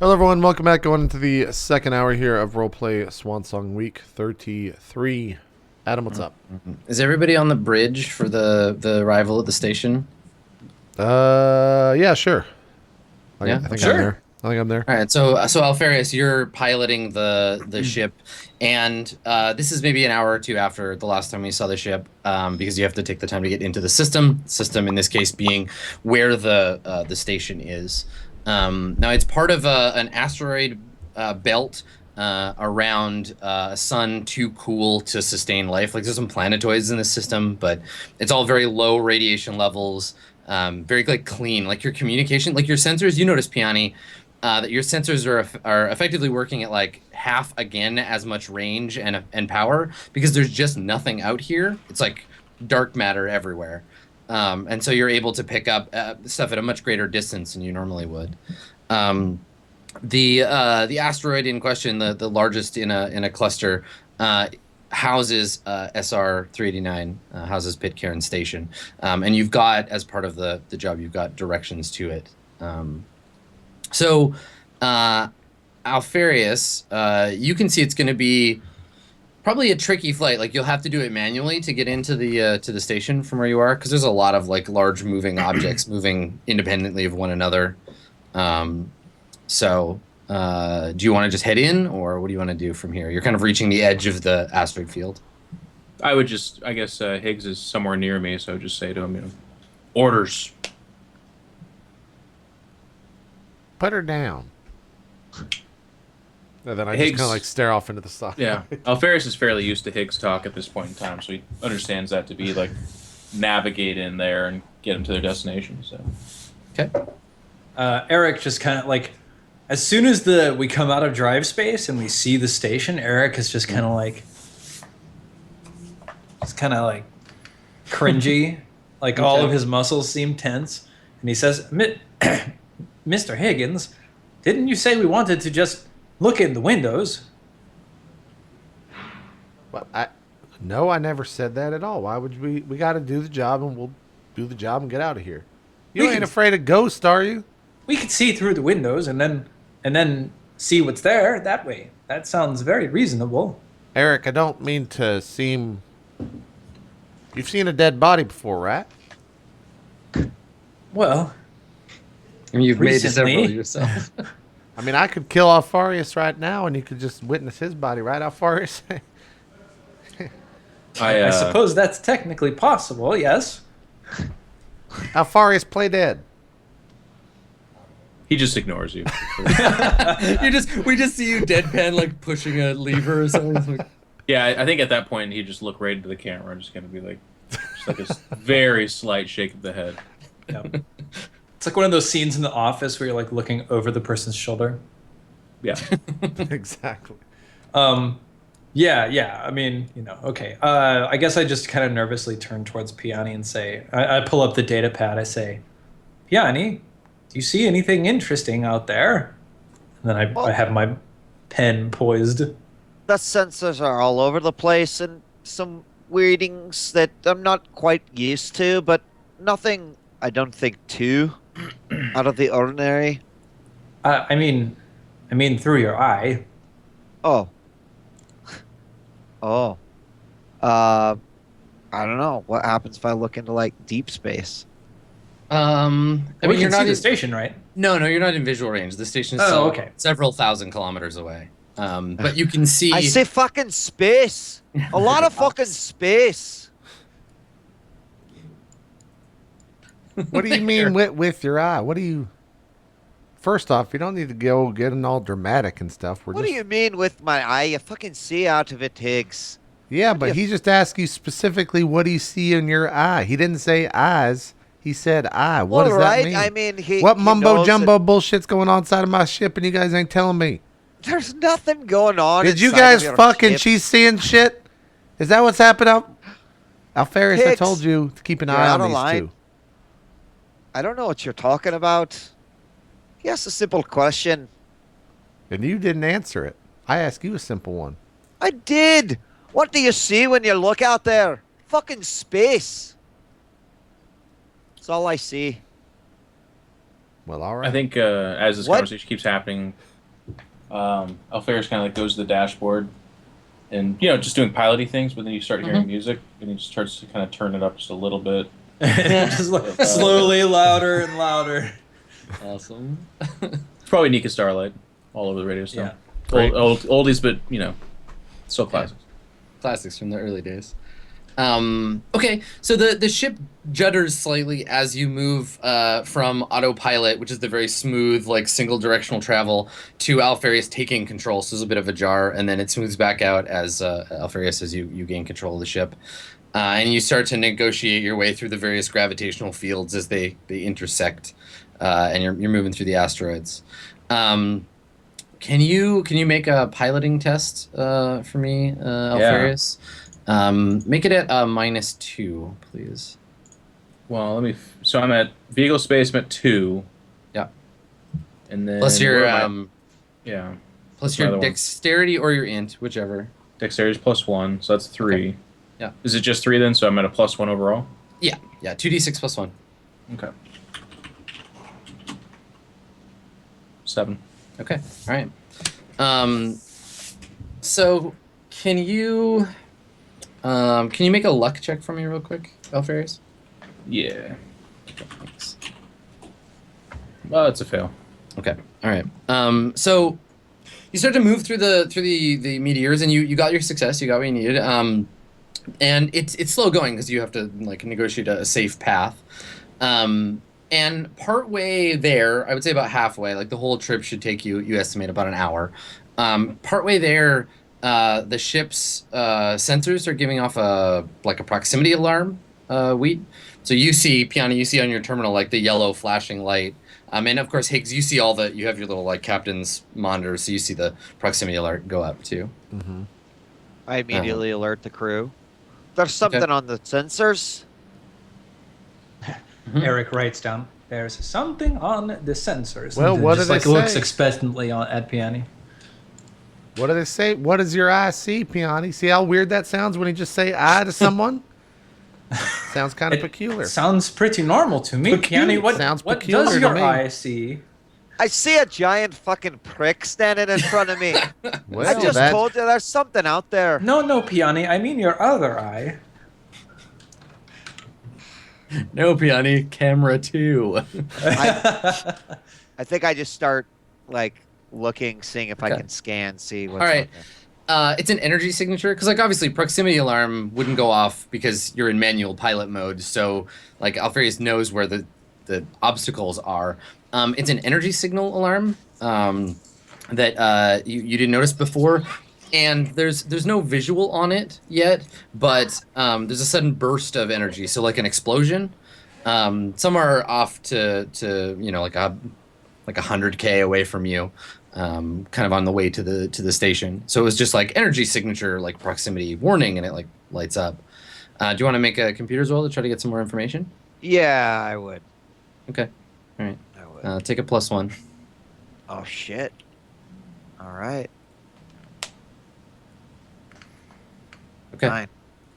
Hello everyone, welcome back. Going into the second hour here of Roleplay Swan Song Week 33. Adam, what's up? Is everybody on the bridge for the arrival at the station? Yeah, sure. Yeah, I think sure. I'm there. I think I'm there. All right, so Alfarius, you're piloting the ship, and this is maybe an hour or two after the last time we saw the ship, because you have to take the time to get into the system. System in this case being where the station is. Now it's part of an asteroid belt around a sun too cool to sustain life. Like there's some planetoids in the system, but it's all very low radiation levels. Very like clean, like your communication, like your sensors. You notice, Piani, that your sensors are effectively working at like half again as much range and power because there's just nothing out here. It's like dark matter everywhere, and so you're able to pick up stuff at a much greater distance than you normally would. The asteroid in question, the largest in a cluster, houses SR 389, houses Pitcairn Station, and you've got, as part of the job, you've got directions to it. So, Alfarius, you can see it's going to be probably a tricky flight. Like you'll have to do it manually to get into the station from where you are, because there's a lot of like large moving objects moving independently of one another. So, do you want to just head in, or what do you want to do from here? You're kind of reaching the edge of the asteroid field. I would just, I guess Higgs is somewhere near me, so I would just say to him, orders. Put her down. And then I just Higgs- kind of like stare off into the side. Yeah. Alfarius is fairly used to Higgs talk at this point in time, so he understands that to be like navigate in there and get them to their destination. So. Okay. Eric just kind of like, as soon as we come out of drive space and we see the station, Eric is just kind of like, cringy, like all of his muscles seem tense, and he says, "Mr. Higgins, didn't you say we wanted to just look in the windows?" But no, I never said that at all. Why would we got to do the job, and we'll do the job and get out of here. You ain't afraid of ghosts, are you? We could see through the windows and then see what's there that way. That sounds very reasonable. Eric, I don't mean to seem... You've seen a dead body before, right? Well, I mean, you've recently, made several yourself. I mean, I could kill Alfarius right now, and you could just witness his body, right, Alfarius? I suppose that's technically possible, yes. Alfarius, play dead. He just ignores you. We just see you deadpan like pushing a lever or something. Like, Yeah, I think at that point he just look right into the camera and just gonna be like, just like a very slight shake of the head. Yep. It's like one of those scenes in The Office where you're like looking over the person's shoulder. Yeah. Exactly. Yeah. I mean, okay. I guess I just kind of nervously turn towards Piani and say, I pull up the data pad. I say, "Piani, do you see anything interesting out there?" And then I have my pen poised. The sensors are all over the place and some weirdings that I'm not quite used to, but nothing, I don't think, too out of the ordinary. I mean, through your eye. Oh. I don't know. What happens if I look into, like, deep space? I mean, We you're can see not the in, station, right? No, you're not in visual range. The station is Oh, still okay. several thousand kilometers away. But you can see. I say fucking space! A lot of fucking space! What do you mean with your eye? What do you... First off, you don't need to go getting all dramatic and stuff. What do you mean with my eye? You fucking see out of it, Higgs. Yeah, but he just asked you specifically, what do you see in your eye? He didn't say eyes. He said eye. What does that mean? I mean, What he mumbo knows jumbo bullshit's going on inside of my ship and you guys ain't telling me? There's nothing going on. Did you inside guys of your fucking ship. she's seeing shit? Is that what's happening? Alfarius, I Hicks, told you to keep an you're eye out on of these line. two. I don't know what you're talking about. He asked a simple question. And you didn't answer it. I asked you a simple one. I did. What do you see when you look out there? Fucking space. That's all I see. Well, all right. I think as this What? conversation keeps happening, Alfaris kind of like goes to the dashboard and just doing piloty things, but then you start hearing music and he just starts to kind of turn it up just a little bit. Just slowly louder and louder. Awesome. It's probably Nika Starlight all over the radio still. Yeah. Great. Oldies, but still classics. Classics from the early days. Okay, so the ship judders slightly as you move from autopilot, which is the very smooth, like single directional travel, to Alfarius taking control. So there's a bit of a jar, and then it smooths back out as Alfarius, as you gain control of the ship, and you start to negotiate your way through the various gravitational fields as they intersect, and you're moving through the asteroids. Can you make a piloting test for me, Alfarius? Make it at -2, please. Well, so I'm at vehicle space. I'm at 2. Yeah. And then Plus your where am I? Yeah. plus my your other one? dexterity or your int, whichever. Dexterity is +1, so that's 3. Okay. Yeah. Is it just 3 then? So I'm at a +1 overall. Yeah. 2d6 plus 1. Okay. 7. Okay. All right. So can you make a luck check for me real quick, Alfarius? Yeah. Thanks. Oh, it's a fail. Okay. All right. So you start to move through the meteors, and you got your success. You got what you needed. And it's slow going because you have to like negotiate a safe path. And partway there, I would say about halfway, like the whole trip should take you estimate about an hour. Partway there, the ship's sensors are giving off a proximity alarm, Wheat. So you see, Piani, you see on your terminal like the yellow flashing light. And of course, Higgs, you see you have your little like captain's monitor, so you see the proximity alert go up too. Mm-hmm. I immediately alert the crew. There's something on the sensors. Eric writes down, "There's something on the sensors." Well, and what just do they like looks say? expectantly at Piani. What do they say? What does your eye see, Piani? See how weird that sounds when you just say "I" to someone? Sounds kind of peculiar. Sounds pretty normal to me. Piani, what Sounds what peculiar does to your me. eye see? I see a giant fucking prick standing in front of me. Well, I just told you there's something out there. No, Piani. I mean your other eye. No, Piani, camera 2. I think I just start like looking, seeing if I Okay. can scan, see what's All right. out there. It's an energy signature because, like, obviously, proximity alarm wouldn't go off because you're in manual pilot mode. So, like, Alfarius knows where the obstacles are. It's an energy signal alarm that you didn't notice before, and there's no visual on it yet, but there's a sudden burst of energy, so like an explosion. Some are off to like 100K away from you. Kind of on the way to the station. So it was just like energy signature, like proximity warning, and it like lights up. Do you want to make a computer's roll to try to get some more information? Yeah, I would. Okay. All right. I would. Take a +1. Oh shit. All right. Okay. 9.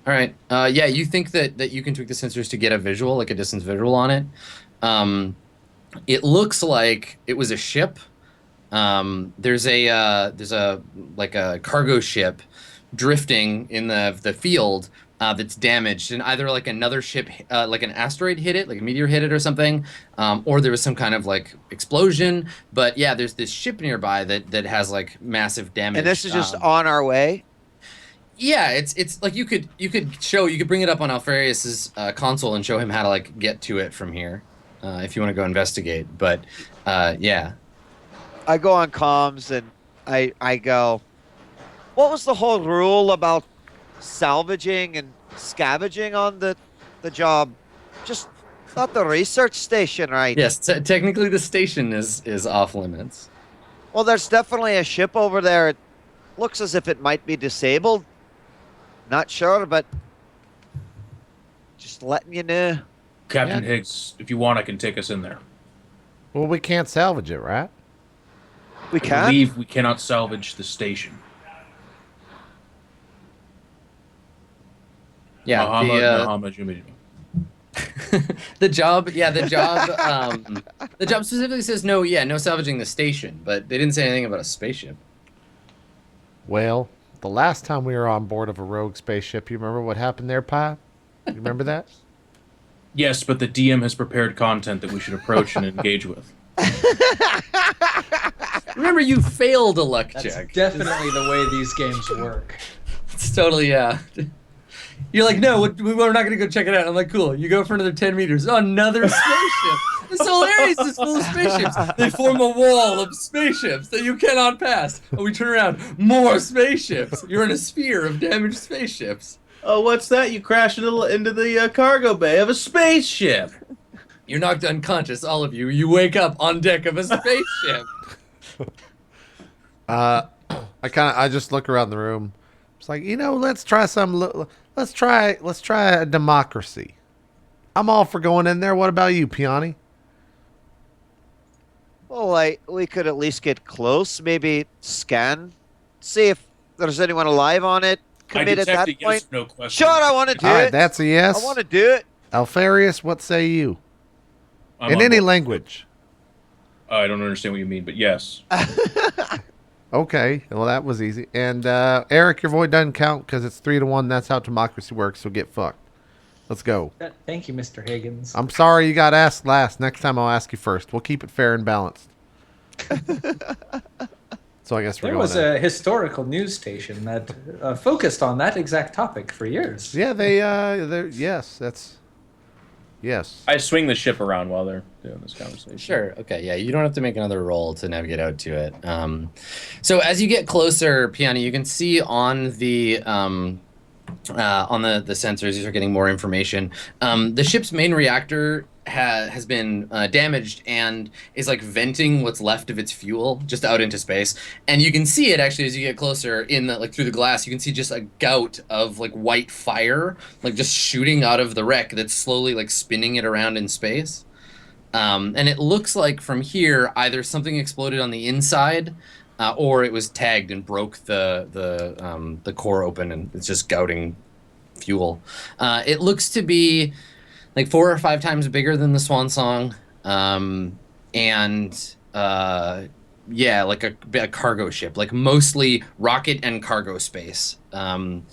All right. Yeah, you think that you can tweak the sensors to get a visual, like a distance visual on it. It looks like it was a ship. There's a like a cargo ship drifting in the field that's damaged, and either like another ship, like an asteroid hit it, like a meteor hit it or something, or there was some kind of like explosion. But yeah, there's this ship nearby that has like massive damage. And this is just on our way. Yeah, it's like you could bring it up on Alfarius's console and show him how to like get to it from here, if you want to go investigate. But yeah. I go on comms and I go, what was the whole rule about salvaging and scavenging on the job? Just not the research station, right? Yes, technically the station is off limits. Well, there's definitely a ship over there. It looks as if it might be disabled. Not sure, but just letting you know. Captain Higgs, if you want, I can take us in there. Well, we can't salvage it, right? We I can. believe we cannot salvage the station. Yeah, Mahama, Jimmy. The job, the job specifically says no salvaging the station, but they didn't say anything about a spaceship. Well, the last time we were on board of a rogue spaceship, you remember what happened there, Pi? You remember that? Yes, but the DM has prepared content that we should approach and engage with. Remember, you failed a luck That's check. definitely the way these games work. It's totally, yeah. You're like, no, we're not going to go check it out. I'm like, cool. You go for another 10 meters. Oh, another spaceship. This whole area is full of spaceships. They form a wall of spaceships that you cannot pass. And we turn around, more spaceships. You're in a sphere of damaged spaceships. Oh, what's that? You crash into the cargo bay of a spaceship. You're knocked unconscious, all of you. You wake up on deck of a spaceship. I just look around the room. It's like, let's try let's try a democracy. I'm all for going in there. What about you, Piani? Well, we could at least get close, maybe scan, see if there's anyone alive on it. Commit at that point. Yes, no question. Sure, I want to do All right, it. that's a yes. I want to do it. Alfarius, what say you? I'm In on any board. language. I don't understand what you mean, but yes. Okay, well that was easy. And Eric, your vote doesn't count because it's 3-1. That's how democracy works. So get fucked. Let's go. Thank you, Mr. Higgins. I'm sorry you got asked last. Next time I'll ask you first. We'll keep it fair and balanced. So I guess we're There going was to... a historical news station that focused on that exact topic for years. Yeah, they're yes, that's... Yes. I swing the ship around while they're doing this conversation. Sure. Okay. Yeah. You don't have to make another roll to navigate out to it. So as you get closer, Piani, you can see on the sensors, you start getting more information. The ship's main reactor has been damaged and is like venting what's left of its fuel just out into space. And you can see it actually as you get closer in the through the glass. You can see just a gout of like white fire, like just shooting out of the wreck that's slowly like spinning it around in space. And it looks like from here either something exploded on the inside, or it was tagged and broke the core open and it's just gouting fuel. It looks to be like 4 or 5 times bigger than the Swan Song, and yeah, like a cargo ship, like mostly rocket and cargo space. Do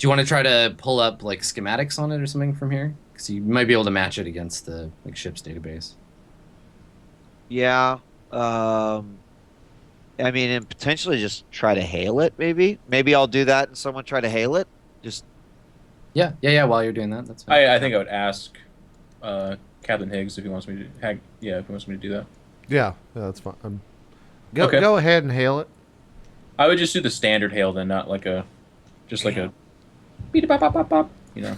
you want to try to pull up like schematics on it or something from here? Because you might be able to match it against the ship's database. Yeah. I mean, and potentially just try to hail it, maybe. Maybe I'll do that and someone try to hail it. Just... Yeah. While you're doing that, that's fine. I think I would ask Captain Higgs if he wants me to if he wants me to do that. Yeah, that's fine. Okay. Go ahead and hail it. I would just do the standard hail then, not like a beat bop bop bop. Yeah.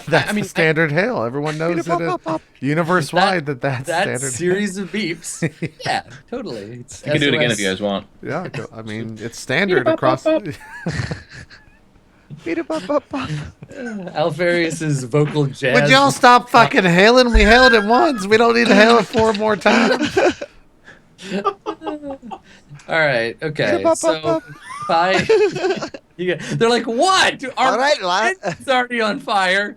That's I mean, the standard hail. Everyone knows that universe-wide that's that standard. series of beeps. Yeah, totally. It's You can do it again if SOS. you guys want. Yeah, I mean, it's standard across... Alfarius's vocal jazz. Would y'all stop fucking hailing? We hailed it once. We don't need to hail it 4 more times. All right. Okay. So, they're like, what? Our All right, lad. it's already on fire.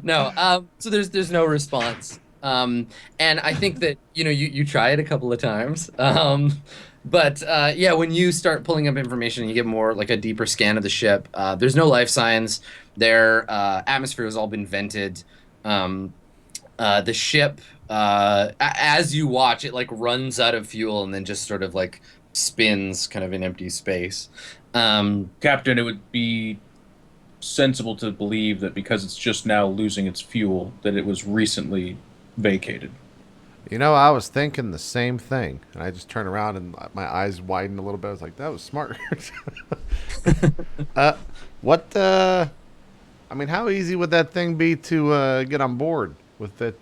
No. So there's no response. And I think that you try it a couple of times. But yeah, when you start pulling up information and you get more like a deeper scan of the ship, there's no life signs. Their atmosphere has all been vented. The ship, as you watch, it like runs out of fuel and then just sort of like spins kind of in empty space. Captain, it would be sensible to believe that because it's just now losing its fuel, that it was recently vacated. I was thinking the same thing. And I just turned around and my eyes widened a little bit. I was like, that was smart. I mean, how easy would that thing be to get on board with it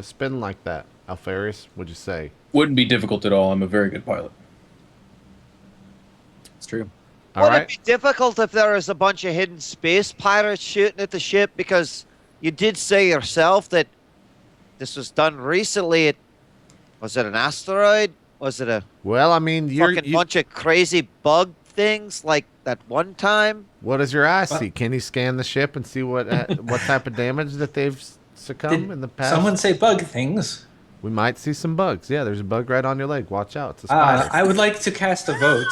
spin like that? Alfarius, would you say? Wouldn't be difficult at all. I'm a very good pilot. It's true. All Would right. it be difficult if there was a bunch of hidden space pirates shooting at the ship? Because you did say yourself that this was done recently. Was it an asteroid? Was it a Well, I mean, fucking bunch of crazy bug things like that one time? What does your eye see? Can he scan the ship and see what type of damage that they've succumbed in the past? Someone say bug things. We might see some bugs. Yeah, there's a bug right on your leg. Watch out. It's a spider. I would like to cast a vote.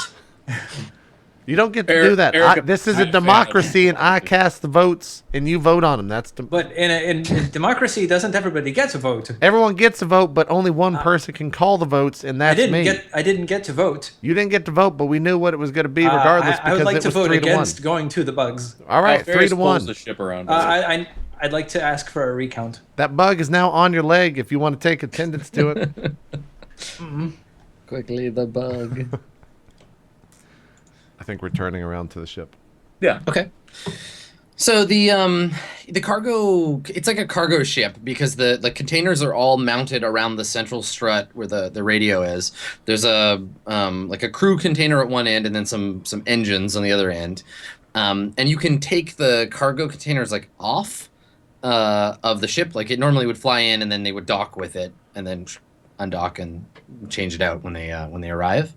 You don't get to do that. This is a democracy, and I cast the votes, and you vote on them. But in democracy, doesn't everybody get a vote? Everyone gets a vote, but only one person can call the votes, and that's me. I didn't get to vote. You didn't get to vote, but we knew what it was going to be regardless. I would like because to it was vote 3 to 1. against going to the bugs. All right, 3 to 1. The ship around. I'd like to ask for a recount. That bug is now on your leg. If you want to take attendance to it. Quickly, the bug. I think we're turning around to the ship. Yeah. Okay. So the cargo, it's like a cargo ship because the containers are all mounted around the central strut where the radio is. There's a like a crew container at one end and then some engines on the other end. And you can take the cargo containers like off of the ship. Like it normally would fly in and then they would dock with it and then undock and change it out when they arrive.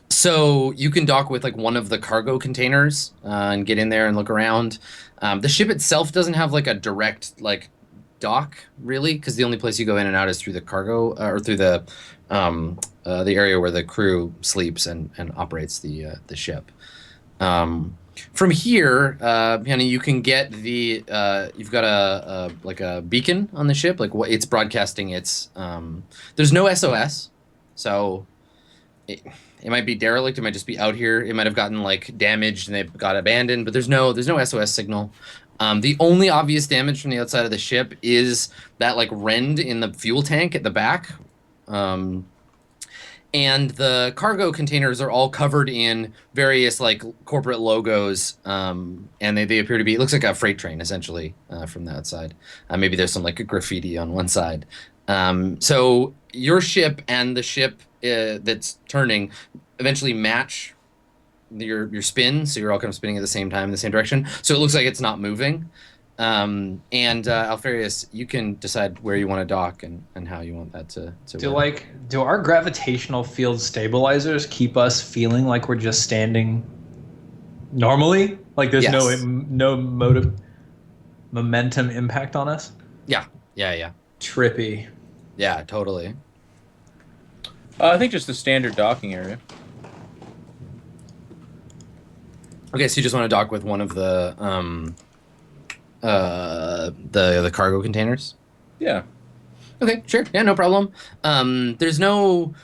So you can dock with like one of the cargo containers and get in there and look around. The ship itself doesn't have like a direct like dock really, because the only place you go in and out is through the cargo or through the area where the crew sleeps and operates the ship. From here, Piani, you can get you've got a beacon on the ship, like what it's broadcasting. It's there's no SOS, so. It might be derelict. It might just be out here. It might have gotten like damaged and they got abandoned, but there's no SOS signal. The only obvious damage from the outside of the ship is that like rend in the fuel tank at the back. And the cargo containers are all covered in various like corporate logos. And they appear to be, it looks like a freight train essentially from the outside. Maybe there's some like a graffiti on one side. So your ship and the ship that's turning eventually match your spin, so you're all kind of spinning at the same time in the same direction. So it looks like it's not moving. And Alfarius, you can decide where you want to dock and how you want that to work. Do our gravitational field stabilizers keep us feeling like we're just standing normally? Like there's no momentum impact on us? Yeah. Trippy. Yeah, totally. I think just the standard docking area. Okay, so you just want to dock with one of the cargo containers? Yeah. Okay, sure. Yeah, no problem. There's no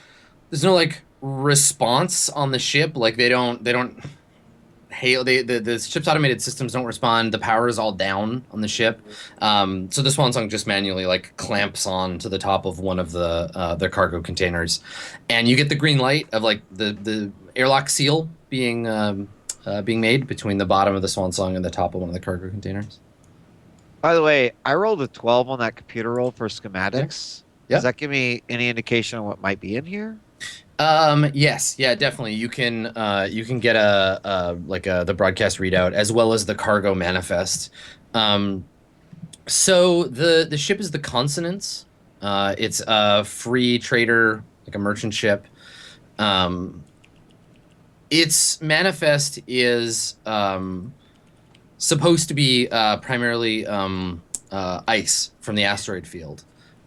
like response on the ship. Like they don't hail. The ship's automated systems don't respond. The power is all down on the ship. So the Swan Song just manually like clamps on to the top of one of the cargo containers, and you get the green light of like the airlock seal being made between the bottom of the Swan Song and the top of one of the cargo containers. By the way, I rolled a 12 on that computer roll for schematics. Yeah. Does that give me any indication on what might be in here? Yes, yeah, definitely. You can get the broadcast readout as well as the cargo manifest. So the ship is the Consonance. It's a free trader, like a merchant ship. Its manifest is supposed to be primarily ice from the asteroid field.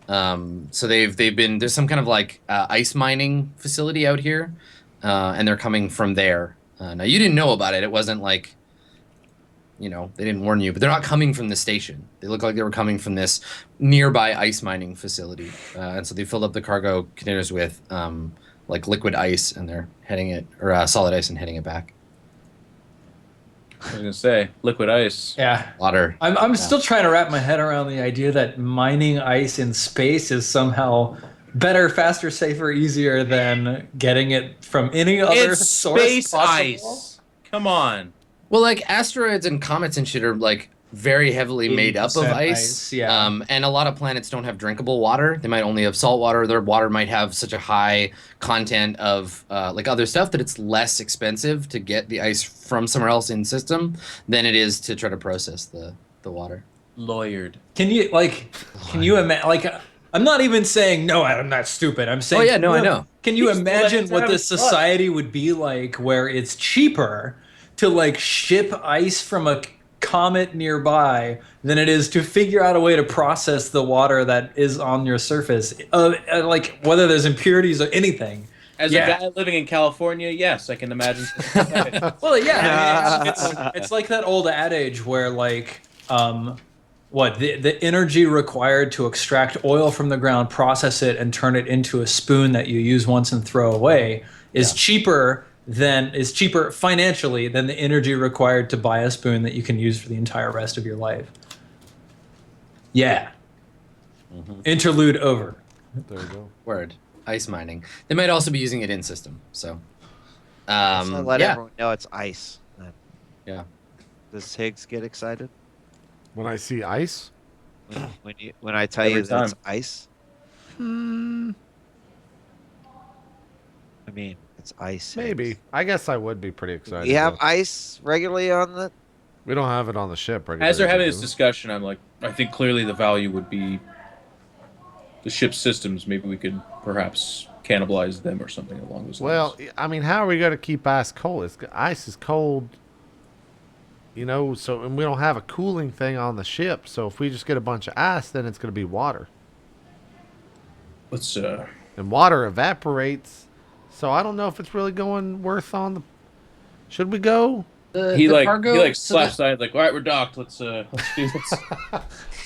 So there's some kind of like ice mining facility out here, and they're coming from there. Now you didn't know about it. It wasn't like, they didn't warn you, but they're not coming from the station. They look like they were coming from this nearby ice mining facility. And so they filled up the cargo containers with like liquid ice, and they're heading it, or solid ice, and heading it back. I was gonna say liquid ice. Yeah. Water. I'm still trying to wrap my head around the idea that mining ice in space is somehow better, faster, safer, easier than getting it from any other It's source space possible. ice. Come on. Well, like asteroids and comets and shit are like very heavily made up of 80% ice. yeah. And a lot of planets don't have drinkable water. They might only have salt water. Their water might have such a high content of like other stuff that it's less expensive to get the ice from somewhere else in system than it is to try to process the water. Lawyered. Can you imagine, like, I'm not even saying no, I'm not stupid. I'm saying, Oh, yeah, no, I know. Can you Well, imagine that's what how this it's done. society would be like, where it's cheaper to like ship ice from a comet nearby than it is to figure out a way to process the water that is on your surface, like whether there's impurities or anything. As a guy living in California, yes, I can imagine. Well, yeah, I mean, it's like that old adage where like the energy required to extract oil from the ground, process it, and turn it into a spoon that you use once and throw away is cheaper financially than the energy required to buy a spoon that you can use for the entire rest of your life. Yeah. Interlude over. There you go. Word. Ice mining. They might also be using it in system. So, So let yeah. everyone know it's ice. Yeah. Does Higgs get excited When I see ice, when I tell Every you that it's time. ice? I mean, it's ice. maybe. Higgs. I guess I would be pretty excited. We have though. ice regularly on the. We don't have it on the ship. As they're having regularly, this do we? discussion, I'm like, I think clearly the value would be the ship's systems. Maybe we could perhaps cannibalize them or something along those Well, lines. I mean, how are we going to keep ice cold? Ice is cold, you know. So, and we don't have a cooling thing on the ship. So, if we just get a bunch of ice, then it's going to be water, Let's and water evaporates. So, I don't know if it's really going worth on the. Should we go? he like cargo, slaps side like, all right, we're docked. Let's do this.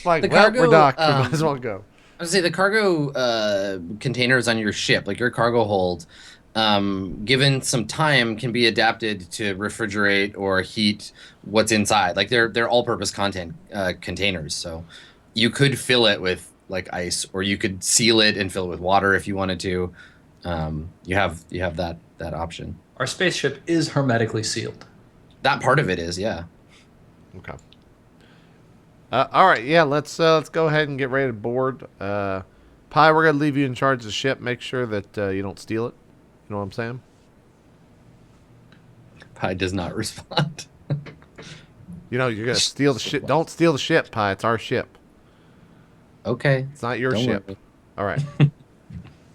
Like, The well, cargo, we're docked. We might as well go. I was say the cargo containers on your ship, like your cargo hold, given some time, can be adapted to refrigerate or heat what's inside. Like they're all-purpose content containers, so you could fill it with like ice, or you could seal it and fill it with water if you wanted to. You have that option. Our spaceship is hermetically sealed. That part of it is, yeah. Okay. All right, yeah, let's go ahead and get ready to board. Pi, we're gonna leave you in charge of the ship. Make sure that you don't steal it. You know what I'm saying? Pi does not respond. You know you're gonna steal the ship. Don't steal the ship, Pi. It's our ship. Okay. It's not your Don't ship. worry. All right.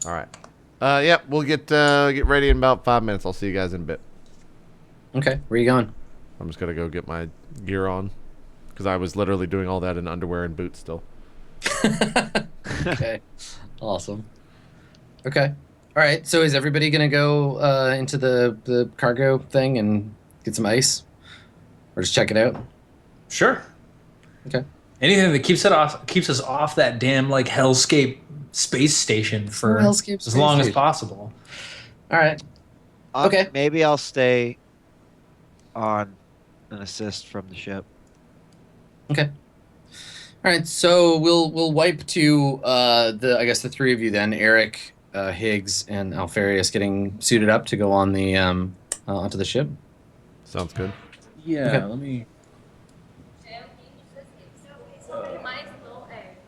All right. Yep. We'll get ready in about 5 minutes. I'll see you guys in a bit. Okay, where are you going? I'm just gonna go get my gear on because I was literally doing all that in underwear and boots still. Okay. Awesome. Okay. All right. So is everybody gonna go into the cargo thing and get some ice, or just check it out? Sure. Okay. Anything that keeps us off that damn like hellscape space station for hellscape as space long as station. possible. All right. Okay. Maybe I'll stay on an assist from the ship. Okay. All right. So we'll wipe to I guess the three of you then, Eric, Higgs, and Alfarius, getting suited up to go on the onto the ship. Sounds good. Yeah, Okay. let me.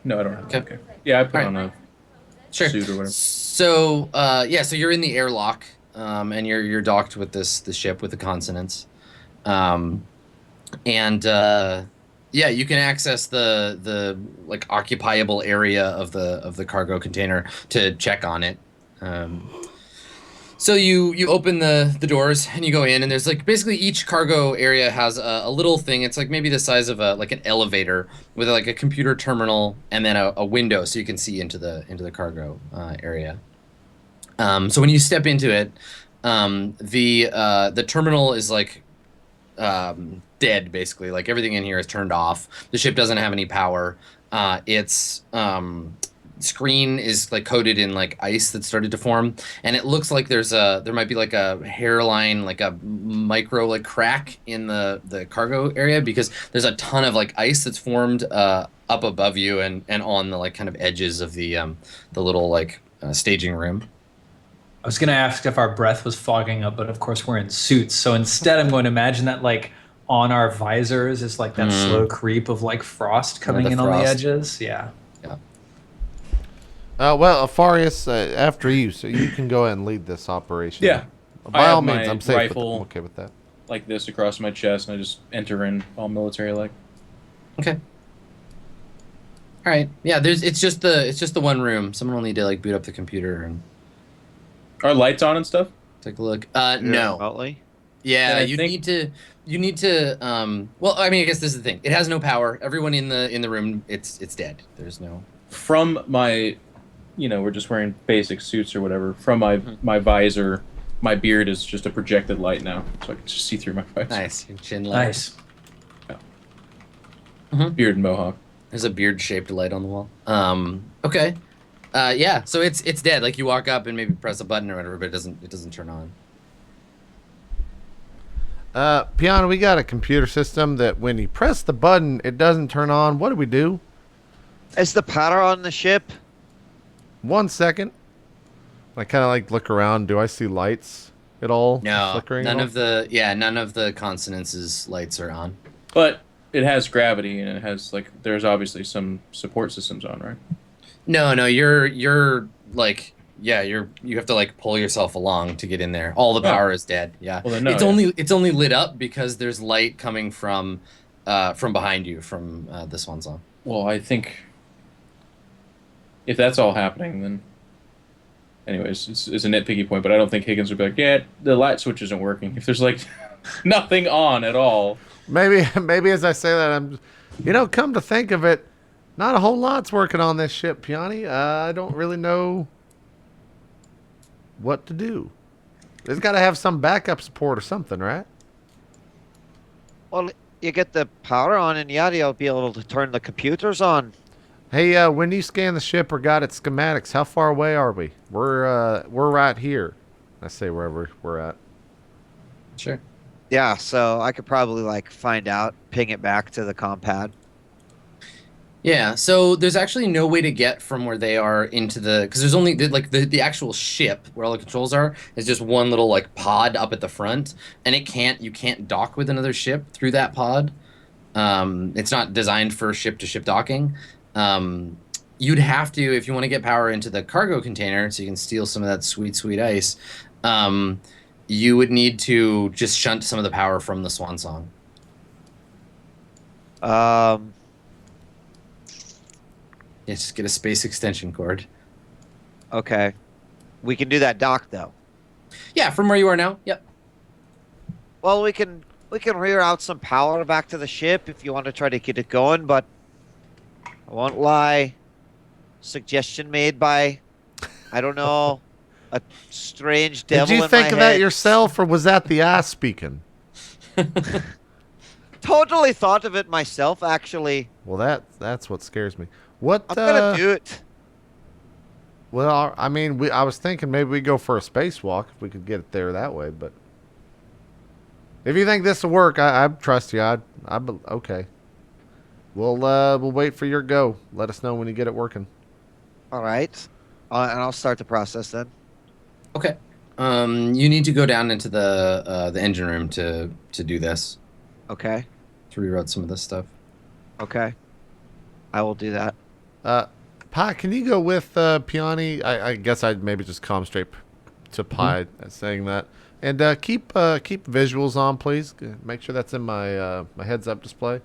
No, I don't have. Okay. Okay. Yeah, I put Alright. on a Sure. suit or whatever. So so you're in the airlock, and you're docked with the ship with the consonants, and yeah, you can access the like occupiable area of the cargo container to check on it. So you open the doors and you go in, and there's like basically each cargo area has a little thing. It's like maybe the size of like an elevator with like a computer terminal and then a window so you can see into the cargo area. So when you step into it, the terminal is like dead basically. Like everything in here is turned off. The ship doesn't have any power. Its screen is like coated in like ice that started to form, and it looks like there might be like a hairline, like a micro like crack in the cargo area, because there's a ton of like ice that's formed up above you and on the like kind of edges of the little like staging room. I was going to ask if our breath was fogging up, but of course we're in suits. So instead I'm going to imagine that like on our visors is like that slow creep of like frost coming the in on the frost. edges. Yeah. Well, Alfarius, after you, so you can go ahead and lead this operation. Yeah. By I all have means, my I'm safe. rifle. I'm okay with that. Like this across my chest, and I just enter in all military like. Okay. All All right. Yeah. It's just the one room. Someone will need to like boot up the computer and Are lights on and stuff? take a look. Do it No. remotely? Yeah. Then I You think- need to. You need to. Well, I mean, I guess this is the thing. It has no power. Everyone in the room, it's dead. There's no. From my, we're just wearing basic suits or whatever. From my visor, my beard is just a projected light now, so I can just see through my visor. Nice. Your chin light. Nice. Beard and mohawk. There's a beard-shaped light on the wall. Okay. Yeah. So it's dead. Like you walk up and maybe press a button or whatever, but it doesn't turn on. Piano, we got a computer system that when you press the button, it doesn't turn on. What do we do? Is the power on the ship? 1 second. I kind of like look around. Do I see lights at all? No. Flickering None at of the consonances lights are on. But it has gravity, and it has there's obviously some support systems on, right? No, you're like you have to like pull yourself along to get in there. All the power is dead. Yeah. Well, then no, it's only lit up because there's light coming from behind you from the Swan Song. Well, I think if that's all happening, then anyways, it's a nitpicky point, but I don't think Higgins would be like, yeah, the light switch isn't working. If there's nothing on at all. Maybe as I say that, I'm, come to think of it, not a whole lot's working on this ship, Piani. I don't really know what to do. There's got to have some backup support or something, right? Well, you get the power on, and you'll be able to turn the computers on. Hey, when you scan the ship or got its schematics, how far away are we? We're right here. I say wherever we're at. Sure. Yeah, so I could probably find out, ping it back to the compad. Yeah, so there's actually no way to get from where they are into because there's only the actual ship where all the controls are is just one little pod up at the front, and you can't dock with another ship through that pod. It's not designed for ship-to-ship docking. You'd have to, if you want to get power into the cargo container, so you can steal some of that sweet ice. You would need to just shunt some of the power from the Swan Song. Um, Yeah, just get a space extension cord. okay. We can do that dock, though. Yeah, from where you are now. Yep. Well, we can rear out some power back to the ship if you want to try to get it going, but I won't lie. Suggestion made by, I don't know, a strange devil Did you in think my of that head. yourself, or was that the eye speaking? Totally thought of it myself, actually. Well, that's what scares me. What? I'm gonna do it. Well, I mean, I was thinking maybe we go for a spacewalk if we could get it there that way. But if you think this will work, I trust you. Okay. We'll wait for your go. Let us know when you get it working. All right, and I'll start the process then. Okay. You need to go down into the engine room to do this, Okay. to reroute some of this stuff. Okay. I will do that. Pi, can you go with Piani? I guess I'd maybe just calm straight to Pi saying that, and keep visuals on, please. Make sure that's in my my heads-up display.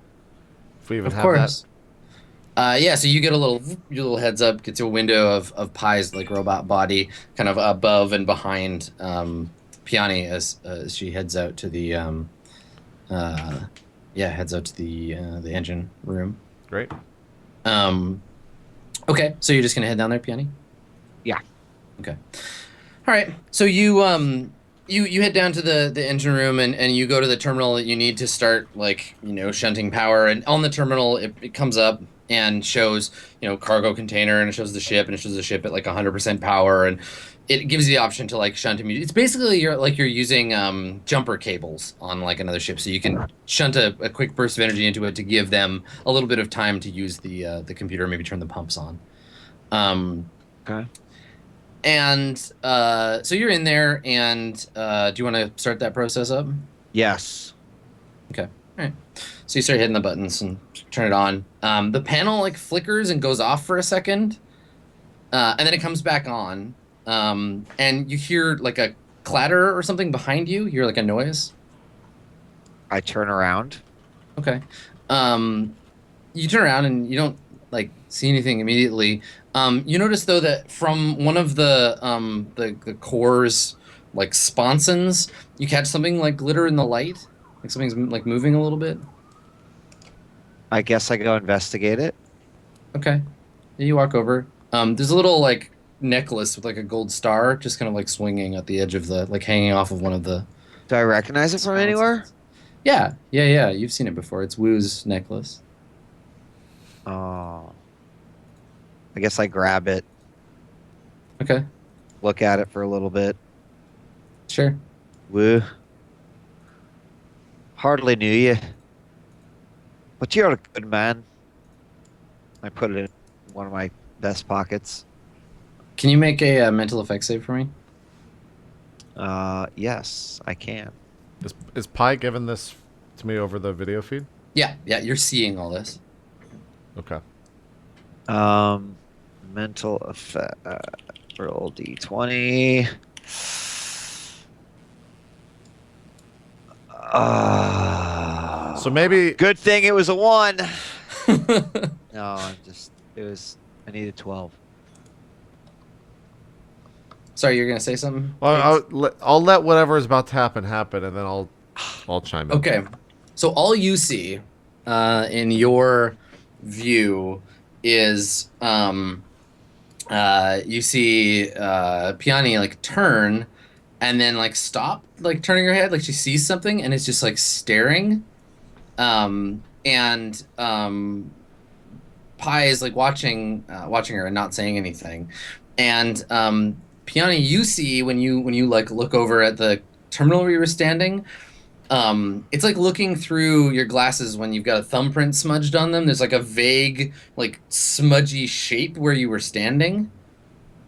If we even Of have course. Yeah, so you get your little heads up, get to a window of Pi's robot body kind of above and behind Piani as she heads out to the the engine room. that. Great. Okay, so you're just gonna head down there, Piani? Yeah. Okay. All right. So you head down to the engine room and you go to the terminal that you need to start shunting power, and on the terminal it comes up and shows cargo container, and it shows the ship, and it shows the ship at 100% power, and it gives you the option to shunt immediately. It's basically you're using jumper cables on another ship, so you can shunt a quick burst of energy into it to give them a little bit of time to use the computer, maybe turn the pumps on. Okay. And so you're in there, and do you want to start that process up? Yes. Okay. All right. So you start hitting the buttons and turn it on. The panel flickers and goes off for a second, and then it comes back on. And you hear a clatter or something behind you. You hear a noise. I turn around. Okay. You turn around and you don't like see anything immediately. You notice though that from one of the core's like sponsons, you catch something like glitter in the light, like something's like moving a little bit. I guess I go investigate it. Okay, yeah, you walk over. There's a little like necklace with like a gold star, just kind of like swinging at the edge of the like hanging off of one of the Do I recognize it from anywhere? Yeah, yeah, yeah. You've seen it before. It's Wu's necklace. Oh. I guess I grab it, Okay, look at it for a little bit. sure. Woo. Hardly knew you. But you're a good man. I put it in one of my vest pockets. Can you make a mental effect save for me? Yes, I can. Is Pi giving this to me over the video feed? Yeah, yeah. You're seeing all this. Okay. Mental effect. Roll d20. So maybe Good thing it was a 1. No, I needed 12. Sorry, you're gonna say something? well, I'll let whatever is about to happen, and then I'll chime in. Okay. So all you see in your view is you see Piani like turn and then like stop like turning her head like she sees something and it's just like staring. And Pi is like watching her and not saying anything. And Piani, you see when you like look over at the terminal where you were standing, it's like looking through your glasses when you've got a thumbprint smudged on them. There's like a vague, like smudgy shape where you were standing.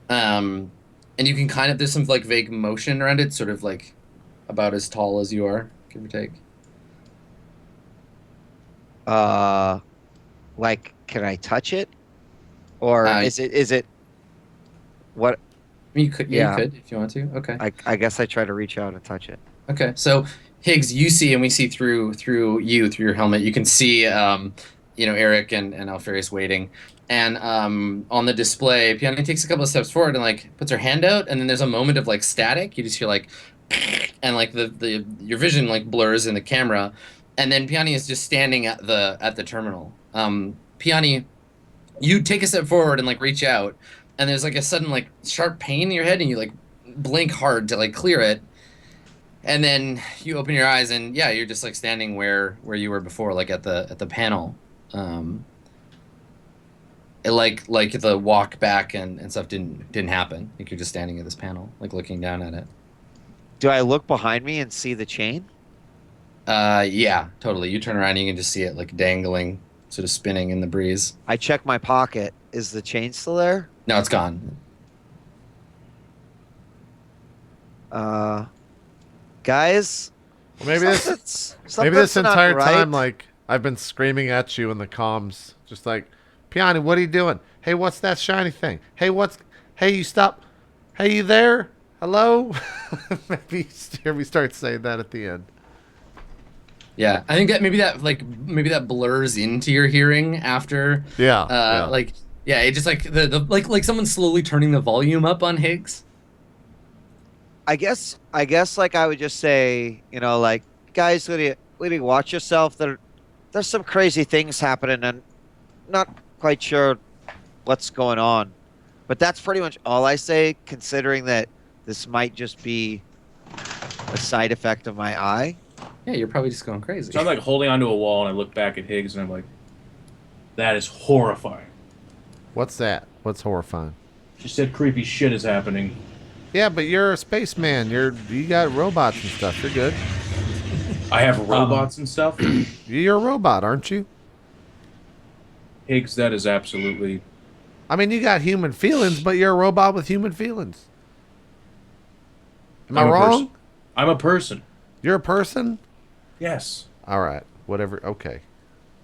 And you can kind of, there's some like vague motion around it, sort of like about as tall as you are, give or take. Like, can I touch it? Or is it what? I mean, you could, Yeah. you could if you want to. Okay. I guess I try to reach out and touch it. Okay, so Higgs, you see, and we see through your helmet. You can see, Eric and Alfarius waiting, and on the display, Piani takes a couple of steps forward and like puts her hand out, and then there's a moment of like static. You just hear like, and like your vision like blurs in the camera, and then Piani is just standing at the terminal. Piani, you take a step forward and like reach out, and there's like a sudden like sharp pain in your head, and you like blink hard to like clear it. And then you open your eyes, and yeah, you're just like standing where you were before, like at the panel. Like the walk back and stuff didn't happen. Like you're just standing at this panel, like looking down at it. Do I look behind me and see the chain? Yeah, totally. You turn around, and you can just see it like dangling, sort of spinning in the breeze. I check my pocket. Is the chain still there? No, it's gone. Guys, Well, maybe this something's not entire right. time, like I've been screaming at you in the comms, just like, Piani, what are you doing? Hey, what's that shiny thing? Hey, Hey, you stop. Hey, you there? Hello? Maybe we start saying that at the end. Yeah, I think that maybe that blurs into your hearing after. Yeah. Yeah. Like yeah, it just like the like someone slowly turning the volume up on Higgs. I guess like I would just say, like, guys, what do you watch yourself? There's some crazy things happening and not quite sure what's going on. But that's pretty much all I say, considering that this might just be a side effect of my eye. Yeah, you're probably just going crazy. So I'm like holding onto a wall, and I look back at Higgs, and I'm like, that is horrifying. What's that? What's horrifying? She said creepy shit is happening. Yeah, but you're a spaceman. You got robots and stuff. You're good. I have robots and stuff. You're a robot, aren't you? Higgs, that is absolutely... I mean, you got human feelings, but you're a robot with human feelings. Am I I'm a wrong? person. I'm a person. You're a person? Yes. All right. Whatever. Okay.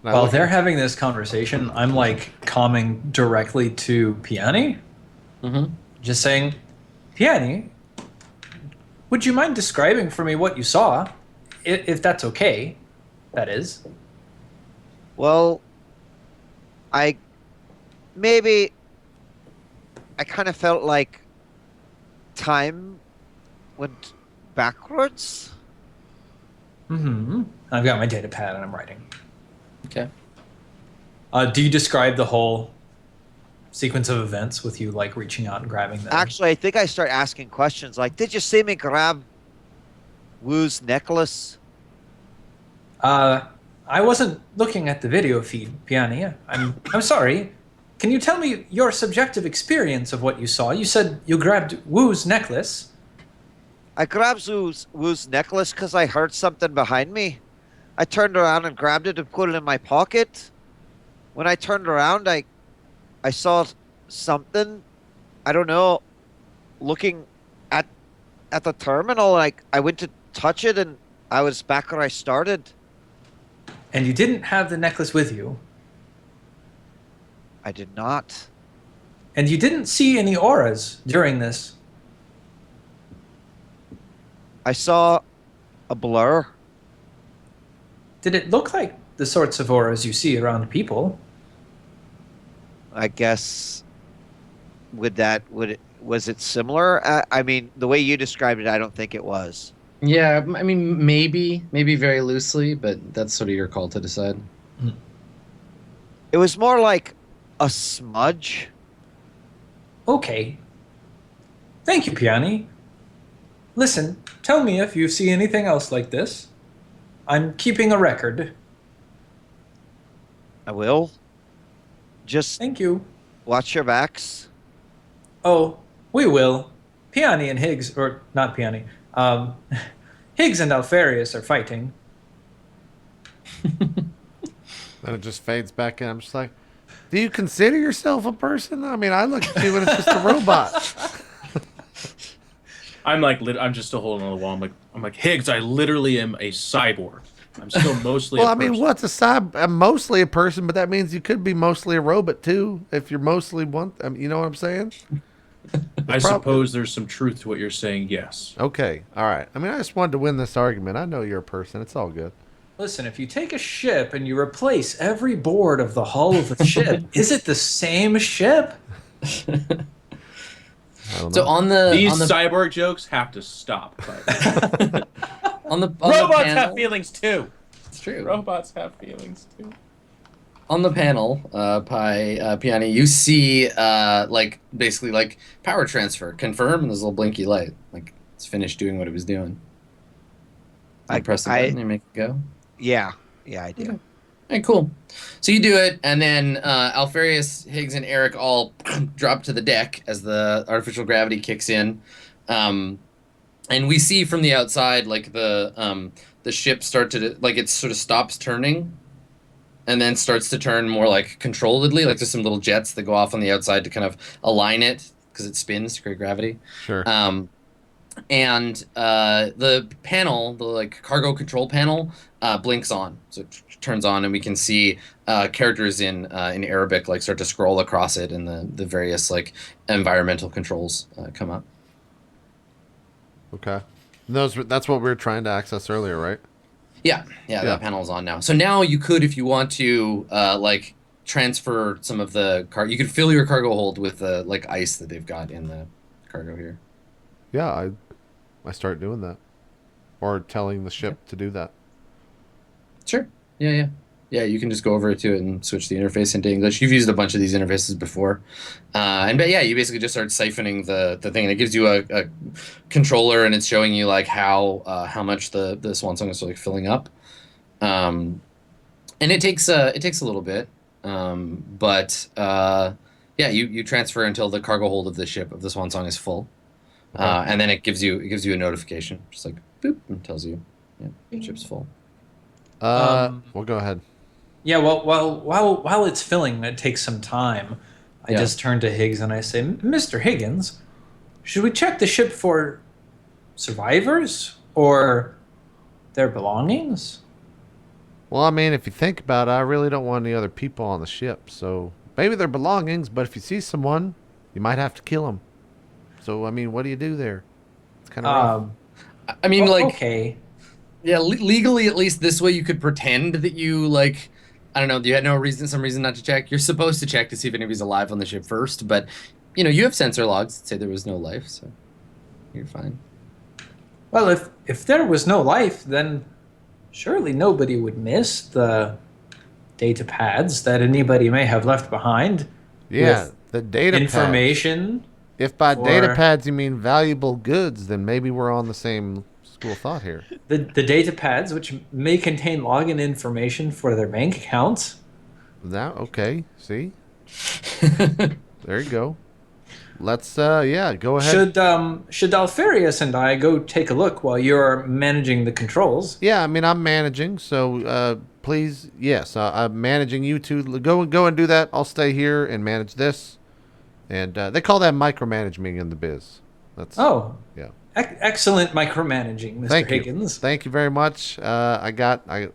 Now, While look- they're having this conversation, I'm like calming directly to Piani, Mm-hmm. just saying, Piani, would you mind describing for me what you saw? If that's okay, that is. Well, I maybe I kind of felt like time went backwards. Mm-hmm. I've got my data pad and I'm writing. Okay. Do you describe the whole sequence of events with you like reaching out and grabbing them? Actually, I think I start asking questions like, "Did you see me grab Wu's necklace?" I wasn't looking at the video feed, Piani. I'm sorry. Can you tell me your subjective experience of what you saw? You said you grabbed Wu's necklace. I grabbed Wu's necklace because I heard something behind me. I turned around and grabbed it and put it in my pocket. When I turned around, I saw something. I don't know. Looking at the terminal, like I went to touch it and I was back where I started. And you didn't have the necklace with you. I did not. And you didn't see any auras during this. I saw a blur. Did it look like the sorts of auras you see around people? I guess was it similar? I mean, the way you described it, I don't think it was. Yeah, I mean, maybe very loosely, but that's sort of your call to decide. It was more like a smudge. Okay. Thank you, Piani. Listen, tell me if you see anything else like this. I'm keeping a record. I will. Just Thank you. watch your backs. Oh, we will. Piani and Higgs, or not Piani, Higgs and Alfarius are fighting. Then it just fades back in. I'm just like, do you consider yourself a person? I mean, I look at you and it's just a robot. I'm like, I'm just still holding on the wall. I'm like, Higgs, I literally am a cyborg. I'm still mostly. Well, a I mean, person. what's a cyber? I'm mostly a person, but that means you could be mostly a robot too. If you're mostly one, I mean, you know what I'm saying? I suppose there's some truth to what you're saying. Yes. Okay, all right. I mean, I just wanted to win this argument. I know you're a person. It's all good. Listen, if you take a ship and you replace every board of the hull of the ship, is it the same ship? I don't So know. on the These on the cyborg jokes have to stop. on the Robots panel, have feelings too. It's true. Robots have feelings too. On the panel, Piani, you see like basically like power transfer confirm, and there's a little blinky light, like it's finished doing what it was doing. I press the button and make it go. Yeah, I do. Okay. All right, cool. So you do it, and then Alfarius, Higgs, and Eric all drop to the deck as the artificial gravity kicks in, and we see from the outside like the ship start to like it sort of stops turning, and then starts to turn more like controlledly. Like there's some little jets that go off on the outside to kind of align it because it spins to create gravity. Sure. And the panel, the like cargo control panel, blinks on, so it turns on, and we can see characters in Arabic like start to scroll across it, and the various like environmental controls come up. Okay. And that's what we were trying to access earlier, right? Yeah, that panel is on now. So now you could, if you want to, like transfer some of the you could fill your cargo hold with like ice that they've got in the cargo here. Yeah, I start doing that, or telling the ship to do that. Sure. Yeah. You can just go over to it and switch the interface into English. You've used a bunch of these interfaces before, but you basically just start siphoning the thing, and it gives you a controller, and it's showing you like how much the Swan Song is like filling up, and it takes a little bit, but you transfer until the cargo hold of the ship of the Swan Song is full. And then it gives you a notification, just like boop, and tells you, the ship's full. Well, go ahead. Yeah, well, while it's filling, it takes some time. I just turn to Higgs and I say, Mr. Higgins, should we check the ship for survivors or their belongings? Well, I mean, if you think about it, I really don't want any other people on the ship. So maybe their belongings, but if you see someone, you might have to kill them. So, I mean, what do you do there? It's kind of rough. I mean, like, okay. Yeah, legally, at least this way, you could pretend that you like I don't know. You had some reason not to check. You're supposed to check to see if anybody's alive on the ship first, but you have sensor logs that say there was no life, so you're fine. Well, if there was no life, then surely nobody would miss the data pads that anybody may have left behind. Yeah, with the data pads. information. If by for- data pads you mean valuable goods, then maybe we're on the same school of thought here. The data pads, which may contain login information for their bank accounts. Now, okay, see? There you go. Let's, yeah, go ahead. Should Alfarius and I go take a look while you're managing the controls? Yeah, I mean, I'm managing, so please, yes, I'm managing you two. Go and do that. I'll stay here and manage this. And they call that micromanaging in the biz. That's yeah. Excellent micromanaging, Mr. Thank Higgins. you. Thank you very much. I got it.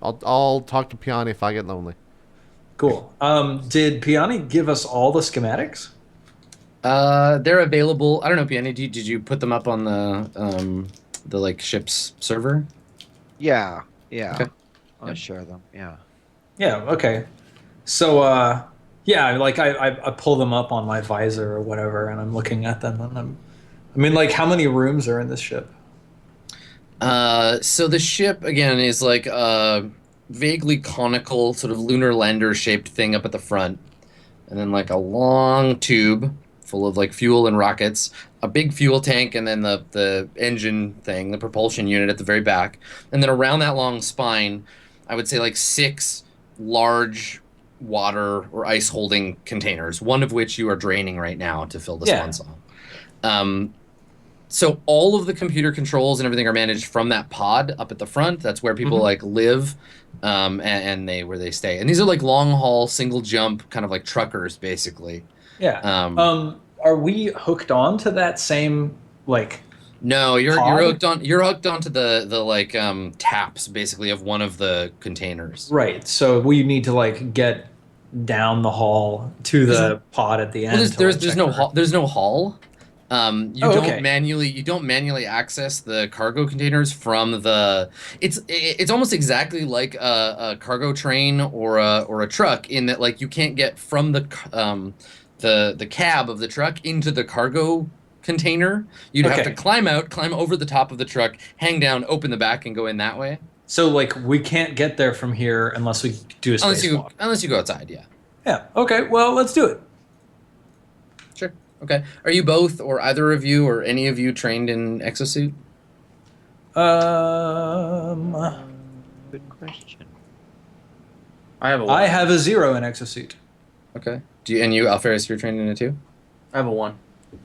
I'll talk to Piani if I get lonely. Cool. Did Piani give us all the schematics? They're available. I don't know, Piani. Did you put them up on the like ship's server? Yeah. Okay. I'll share them. Yeah. Yeah. Okay. So, yeah, like I pull them up on my visor or whatever, and I'm looking at them, and like, how many rooms are in this ship? So the ship again is like a vaguely conical sort of lunar lander shaped thing up at the front, and then like a long tube full of like fuel and rockets, a big fuel tank, and then the engine thing, the propulsion unit at the very back, and then around that long spine, I would say like 6 large water or ice holding containers, one of which you are draining right now to fill the Swan Song. So all of the computer controls and everything are managed from that pod up at the front. That's where people like live, and where they stay. And these are like long haul, single jump, kind of like truckers, basically. Yeah. Are we hooked on to that same like? No, you're pod? you're hooked onto the like taps basically of one of the containers. Right. So we need to like get down the hall to the pod at the end. Well, there's check no for- hall. There's no hall. You don't okay. manually access the cargo containers from the. It's almost exactly like a cargo train or a truck in that like you can't get from the cab of the truck into the cargo container. You'd have to climb over the top of the truck, hang down, open the back, and go in that way. So like we can't get there from here unless we do a spacewalk. Unless you go outside, yeah. Yeah. Okay. Well, let's do it. Sure. Okay. Are you both, or either of you, or any of you trained in exosuit? Good question. I have a 1. I have a 0 in exosuit. Okay. And you, Alferis, you're trained in it too? I have a 1.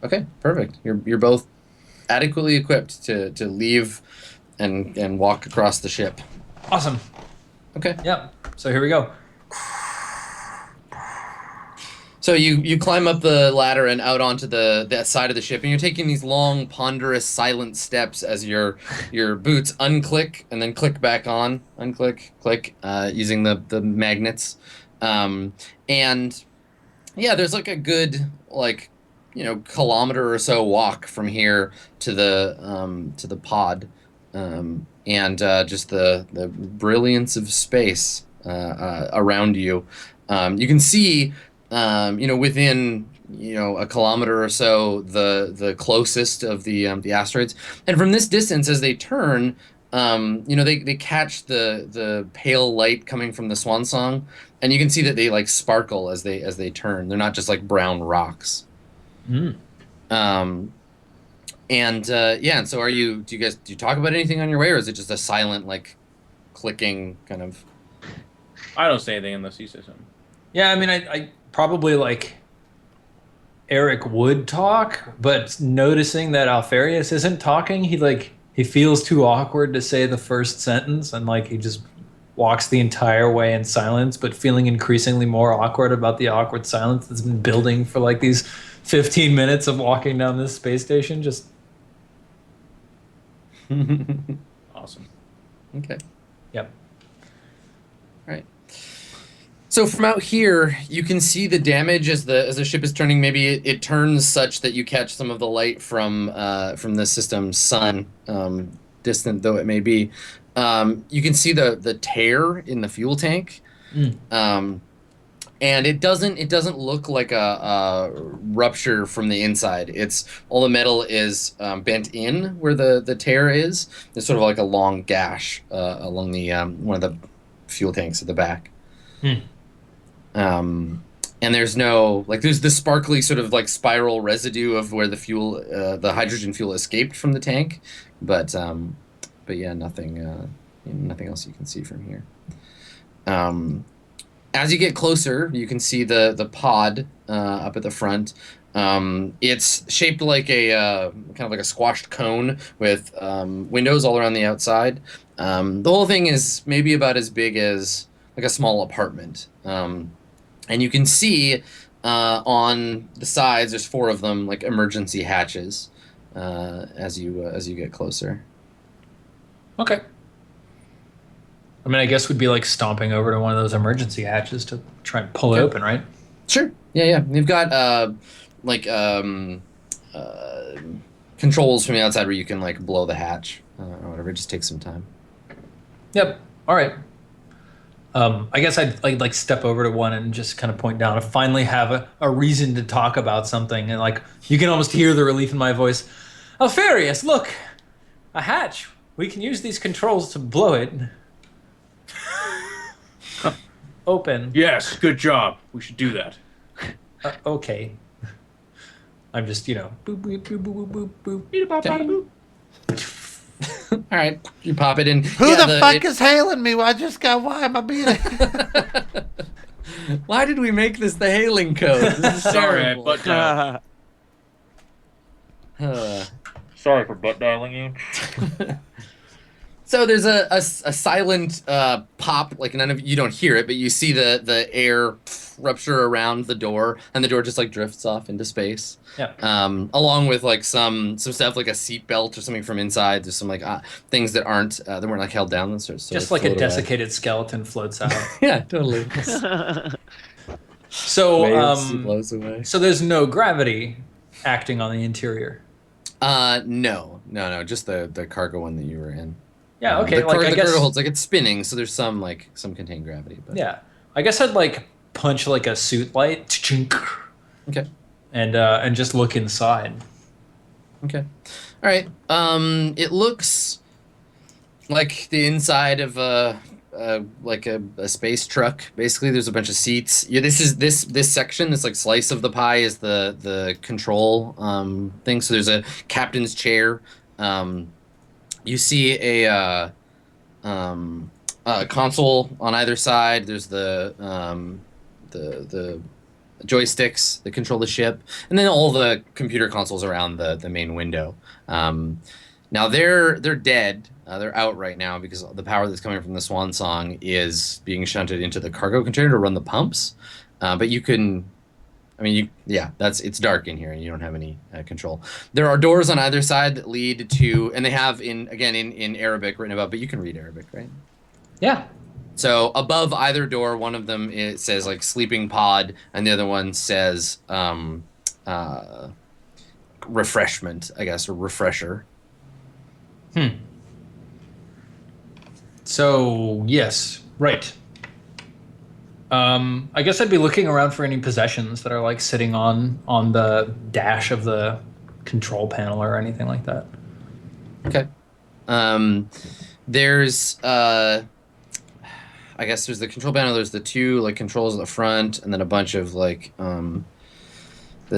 Okay, perfect. You're both adequately equipped to leave and walk across the ship. Awesome. Okay. Yep. So here we go. So you climb up the ladder and out onto that side of the ship, and you're taking these long, ponderous, silent steps as your boots unclick and then click back on, unclick, click, using the magnets, and yeah, there's like a good kilometer or so walk from here to the pod, and just the brilliance of space around you. You can see. Within a kilometer or so, the closest of the asteroids, and from this distance, as they turn, they catch the pale light coming from the Swan Song, and you can see that they like sparkle as they turn. They're not just like brown rocks. Mm. And so do you talk about anything on your way, or is it just a silent like clicking kind of? I don't say anything unless he says something. Yeah, I mean, I probably like Eric would talk, but noticing that Alfarius isn't talking, he feels too awkward to say the first sentence, and like he just walks the entire way in silence, but feeling increasingly more awkward about the awkward silence that's been building for like these 15 minutes of walking down this space station. Just Awesome. Okay. Yep. Right. So from out here, you can see the damage as the ship is turning. Maybe it turns such that you catch some of the light from the system's sun distant though it may be, you can see the tear in the fuel tank. And it doesn't look like a rupture from the inside. It's all the metal is bent in where the tear is. There's sort of like a long gash along the one of the fuel tanks at the back. And there's no there's the sparkly sort of like spiral residue of where the fuel the hydrogen fuel escaped from the tank, but yeah, nothing else you can see from here. As you get closer, you can see the pod up at the front. It's shaped like a kind of like a squashed cone with windows all around the outside. The whole thing is maybe about as big as like a small apartment. And you can see on the sides, there's 4 of them, like emergency hatches, as you get closer. Okay. I mean, I guess we'd be like stomping over to one of those emergency hatches to try and pull it open, right? Sure. Yeah. You've got controls from the outside where you can like blow the hatch or whatever. It just takes some time. Yep. All right. I guess I'd like step over to one and just kind of point down and finally have a reason to talk about something. And like, you can almost hear the relief in my voice. Alfarius, look, a hatch. We can use these controls to blow it open. Yes, good job. We should do that. Okay. I'm just, boop, boop, boop, boop, boop, boop, boop. All right, you pop it in. Who the fuck is hailing me? Why am I being? Why did we make this the hailing code? This is Sorry, I terrible. butt dialed. Sorry for butt dialing you. So there's a silent pop, like you don't hear it, but you see the air rupture around the door, and the door just like drifts off into space. Yeah. Along with like some stuff like a seat belt or something from inside. There's some like things that weren't like held down. Just like a desiccated skeleton floats out. Yeah, totally. So blows away. So there's no gravity acting on the interior. No, just the cargo one that you were in. Yeah, okay. The I guess cargo holds like it's spinning, so there's some contained gravity. But yeah, I guess I'd like punch like a suit light. Okay. And just look inside. Okay. All right. It looks like the inside of a space truck. Basically, there's a bunch of seats. Yeah, this section, this like slice of the pie is the control thing. So there's a captain's chair. You see a console on either side. There's the joysticks that control the ship, and then all the computer consoles around the main window. Now they're dead. They're out right now because the power that's coming from the Swan Song is being shunted into the cargo container to run the pumps. But you can, it's dark in here and you don't have any control. There are doors on either side that lead to, and they have in Arabic written above, but you can read Arabic, right? Yeah. So above either door, one of them it says like sleeping pod, and the other one says refreshment, I guess, or refresher. So yes, right. I guess I'd be looking around for any possessions that are like sitting on the dash of the control panel or anything like that. Okay. There's I guess there's the control panel. There's the 2 like controls at the front, and then a bunch of like the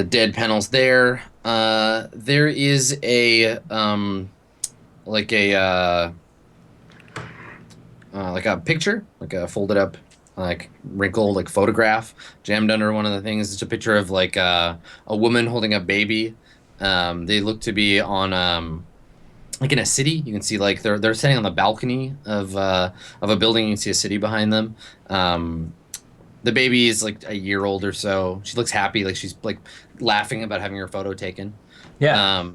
dead panels there. There is a picture, like a folded up, like wrinkled, like photograph jammed under one of the things. It's a picture of like a woman holding a baby. They look to be on like in a city. You can see like they're standing on the balcony of a building. You can see a city behind them. The baby is like a year old or so. She looks happy, like she's like laughing about having her photo taken. Yeah.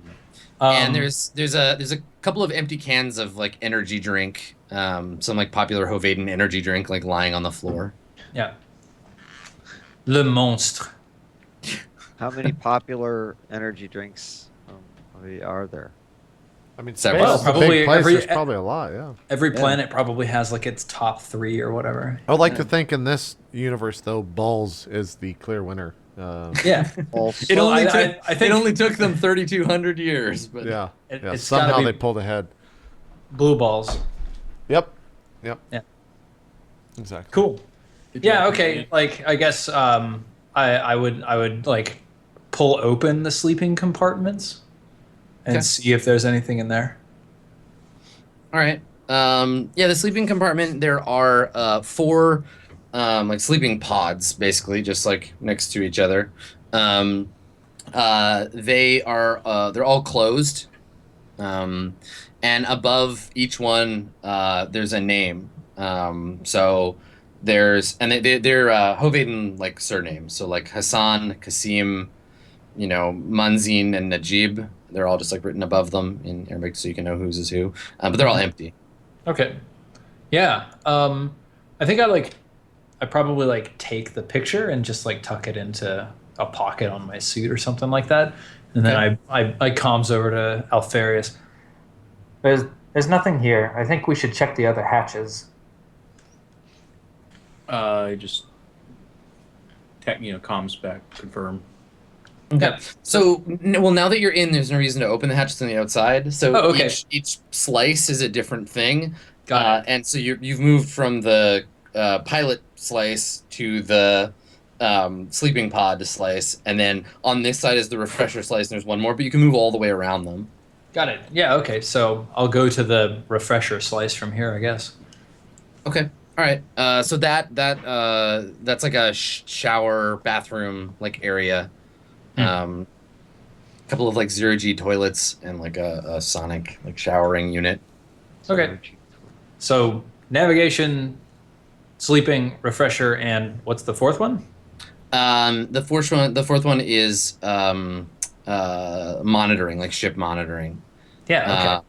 And there's a couple of empty cans of like energy drink, some like popular Hovaden energy drink, like lying on the floor. Yeah. Le Monstre. How many popular energy drinks are there? I mean, Several. space Well, is a probably big place. every- There's probably a lot. Yeah. Every Yeah. planet probably has like its top 3 or whatever. I would like to think in this universe, though, balls is the clear winner. Yeah. Also, It Well, only I took think- it only took them 3,200 years, but Yeah. It- Yeah. it's gotta Somehow be- they pulled ahead. Blue balls. Yep. Yep. Yeah. Exactly. Cool. Good Yeah. job, Okay. Piani. Like I guess I would like pull open the sleeping compartments and Okay. see if there's anything in there. all right. Yeah, the sleeping compartment. There are 4 like sleeping pods, basically, just like next to each other. They are they're all closed, and above each one there's a name. So there's and they're Hovaden like surnames. So like Hassan, Kasim, Manzin and Najib. They're all just like written above them in Arabic, so you can know whose is who. But they're all empty. Okay. Yeah. I think I probably like take the picture and just like tuck it into a pocket on my suit or something like that, and then Okay. I comms over to Alfarius. There's nothing here. I think we should check the other hatches. Just comms back, confirm. Okay. So, well, now that you're in, there's no reason to open the hatches on the outside. So Oh, okay. each slice is a different thing. Got it. And so you've moved from the pilot slice to the sleeping pod slice, and then on this side is the refresher slice. And there's one more, but you can move all the way around them. Got it. Yeah. Okay. So I'll go to the refresher slice from here, I guess. Okay. All right. So that's like a shower bathroom like area. A couple of like 0G toilets and like a sonic like showering unit. Okay. So navigation, sleeping, refresher, and what's the 4th one? The fourth one is monitoring, like ship monitoring. Yeah. Okay.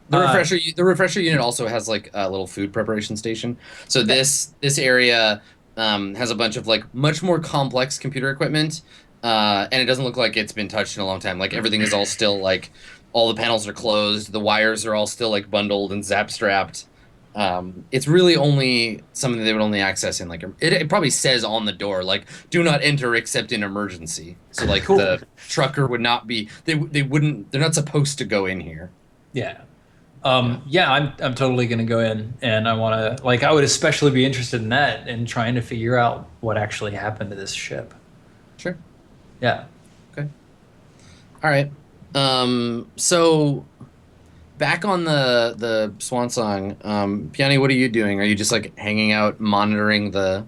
The refresher unit also has like a little food preparation station. So this area has a bunch of like much more complex computer equipment, and it doesn't look like it's been touched in a long time. Like everything is all still like all the panels are closed, the wires are all still like bundled and zap strapped. It's really only something they would only access in like it probably says on the door like do not enter except in emergency. So like Cool. the trucker would not be they're not supposed to go in here. Yeah. Yeah, I'm totally gonna go in, and I want to I would especially be interested in that and trying to figure out what actually happened to this ship. Sure. Yeah. All right. So back on the Swan Song, Piani, what are you doing? Are you just like hanging out, monitoring the?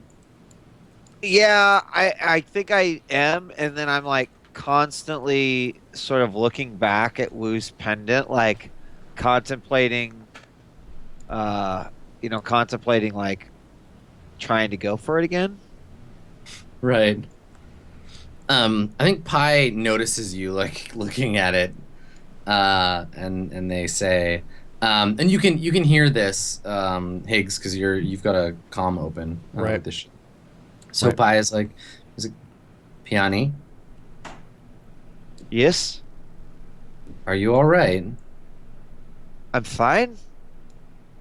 yeah, I think I am, and then I'm like constantly sort of looking back at Wu's pendant, like contemplating, contemplating like trying to go for it again. Right. I think Pi notices you like looking at it, and they say, and you can hear this, Higgs, because you've got a comm open. Right. With the so Right. Pi is like, is it Piani? Yes, Are you all right? I'm fine.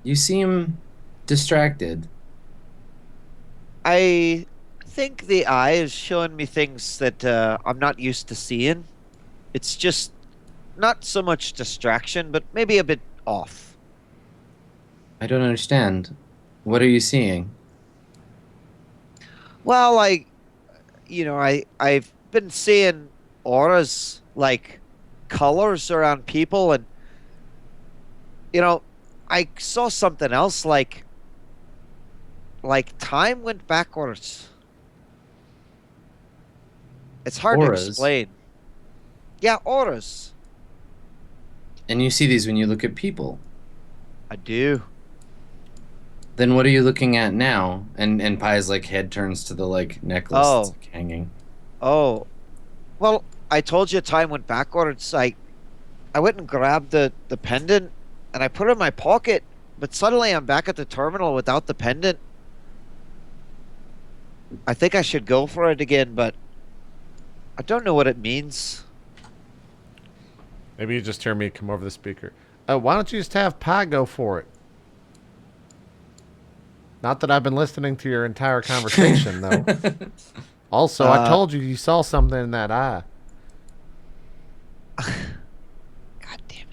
You seem distracted. I think the eye is showing me things that I'm not used to seeing. It's just not so much distraction, but maybe a bit off. I don't understand. What are you seeing? Well, I've been seeing auras, like colors around people, and I saw something else, like time went backwards. It's hard Auras? to explain. Yeah, auras. And you see these when you look at people. I do. Then what are you looking at now? And Pi's like head turns to the like necklace that's like, hanging. Oh, well, I told you time went backwards. I went and grabbed the pendant, and I put it in my pocket, but suddenly I'm back at the terminal without the pendant. I think I should go for it again, but I don't know what it means. Maybe you just hear me come over the speaker. Why don't you just have Pi go for it? Not that I've been listening to your entire conversation, though. Also, I told you saw something in that eye. God damn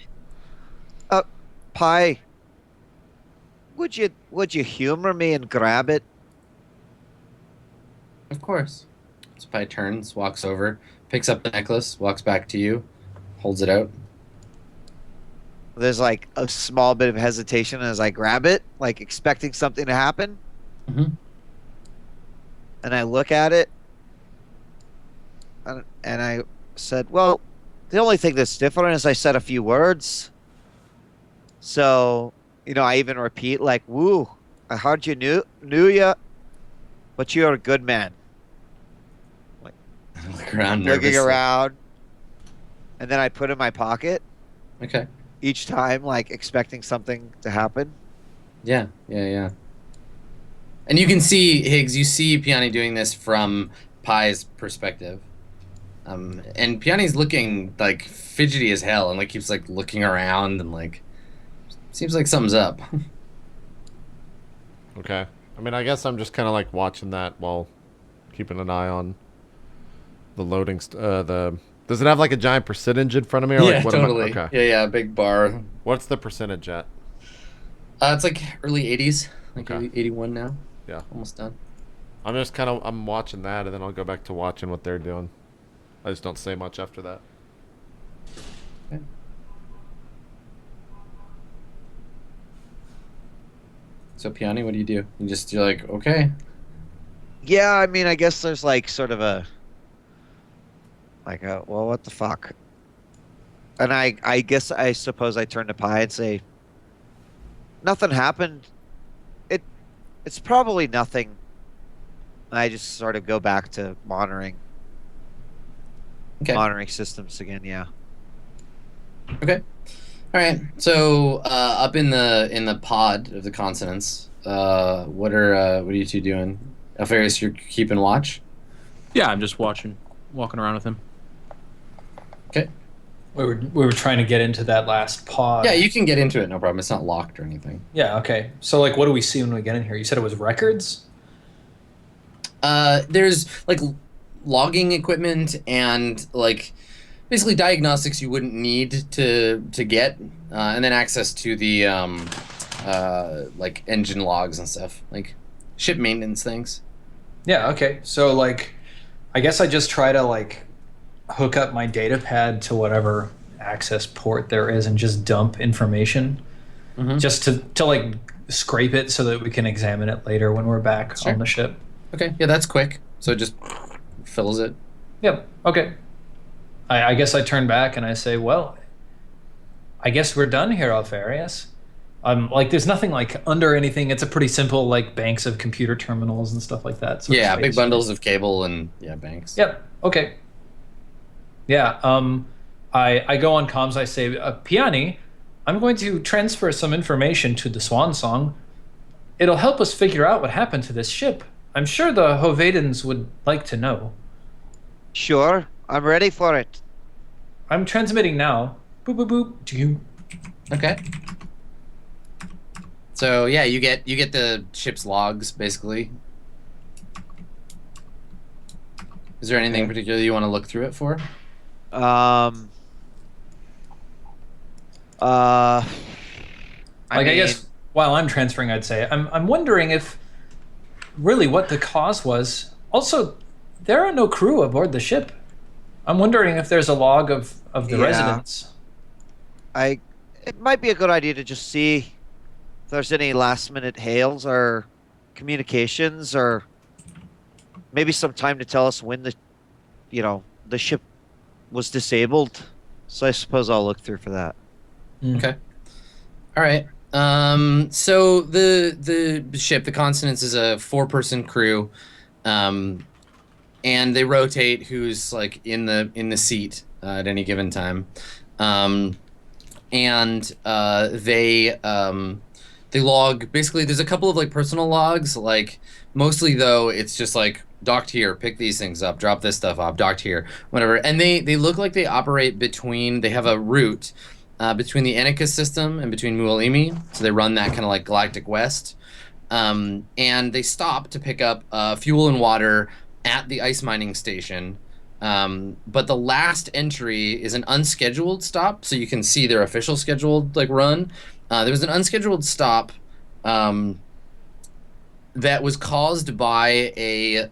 it. Pi, would you humor me and grab it? Of course. So Pi turns, walks over, picks up the necklace, walks back to you, holds it out. There's like a small bit of hesitation as I grab it, like expecting something to happen. Mm-hmm. And I look at it, and I said, well, the only thing that's different is I said a few words. So, I even repeat like, woo, I heard you knew ya, but you're a good man. Look around Looking nervously. around. And then I put it in my pocket Okay. each time, like expecting something to happen. Yeah. And you can see, Higgs, you see Piani doing this from Pi's perspective. And Piani's looking like fidgety as hell and like keeps like looking around and like seems like something's up. Okay. I mean, I guess I'm just kind of like watching that while keeping an eye on the loading. Does it have like a giant percentage in front of me? Or Yeah, like, what totally. Okay. Yeah, big bar. What's the percentage at? It's like early 80s, like Okay. 81 now. Yeah. Almost done. I'm watching that, and then I'll go back to watching what they're doing. I just don't say much after that. Okay. So Piani, what do? You're like, okay. Yeah, I mean, I guess there's like sort of a well, what the fuck? And I suppose I turn to Pi and say, nothing happened. It's probably nothing. And I just sort of go back to monitoring systems again. Yeah. Okay. All right. So up in the pod of the consonants, what are you two doing? Alfarius, you're keeping watch? Yeah, I'm just walking around with him. Okay. We were trying to get into that last pod. Yeah, you can get into it, no problem. It's not locked or anything. Yeah, okay. So, like, what do we see when we get in here? You said it was records? There's, like, logging equipment and, like, basically diagnostics you wouldn't need to get, and then access to the, like, engine logs and stuff. Like, ship maintenance things. Yeah, okay. So, like, I guess I just try to, like, hook up my data pad to whatever access port there is and just dump information. Mm-hmm. Just to like, scrape it so that we can examine it later when we're back Sure. on the ship. Okay, yeah, that's quick. So it just fills it. Yep, okay. I guess I turn back and I say, well, I guess we're done here, Alfarius. Like, there's nothing, like, under anything. It's a pretty simple, like, banks of computer terminals and stuff like that. So Yeah, big bundles of cable and, yeah, banks. Yep, okay. Yeah, I go on comms, I say, Piani, I'm going to transfer some information to the Swan Song. It'll help us figure out what happened to this ship. I'm sure the Hovedans would like to know. Sure, I'm ready for it. I'm transmitting now. Boop, boop, boop. Do you? Okay. So yeah, you get the ship's logs basically. Is there anything particular you want to look through it for? I guess while I'm transferring, I'd say I'm wondering if really what the cause was. Also, there are no crew aboard the ship. I'm wondering if there's a log of the residents. It might be a good idea to just see if there's any last minute hails or communications or maybe some time to tell us when the ship was disabled. So I suppose I'll look through for that. Okay. All right. So the ship, the Consonance, is a 4-person crew, and they rotate who's like in the seat at any given time, and they log. Basically, there's a couple of like personal logs. Like mostly though, it's just like docked here, pick these things up, drop this stuff off, docked here, whatever. And they look like they operate between. They have a route between the Anikas system and between Mualimi. So they run that kind of like Galactic West. And they stop to pick up fuel and water at the ice mining station. But the last entry is an unscheduled stop, so you can see their official scheduled like run. There was an unscheduled stop that was caused by a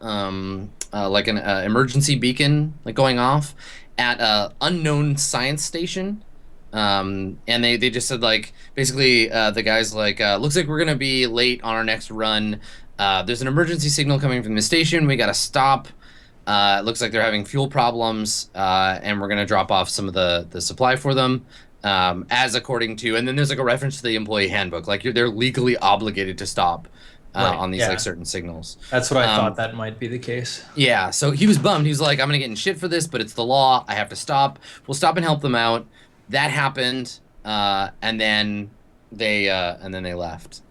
like an emergency beacon like going off at a unknown science station. And they just said like basically the guys like looks like we're gonna be late on our next run. There's an emergency signal coming from the station. We gotta stop. It looks like they're having fuel problems, and we're gonna drop off some of the supply for them. As according to, and then there's like a reference to the employee handbook, like they're legally obligated to stop on these like certain signals. That's what I thought that might be the case. Yeah, so he was bummed. He was like, I'm gonna get in shit for this, but it's the law. I have to stop. We'll stop and help them out. That happened, and then they left.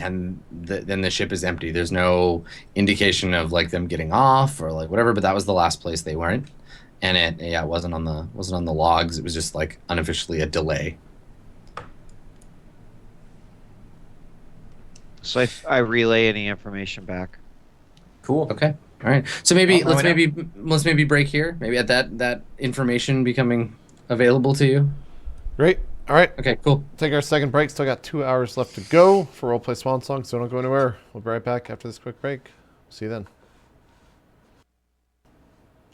And then the ship is empty. There's no indication of like them getting off or like whatever. But that was the last place they went, and it wasn't on the logs. It was just like unofficially a delay. So I relay any information back. Cool. Okay. All right. So maybe Well, let's maybe break here. Maybe at that information becoming available to you. Great. All right. Okay. Cool. Take our second break. Still got 2 hours left to go for RollPlay Swan Song, so don't go anywhere. We'll be right back after this quick break. See you then.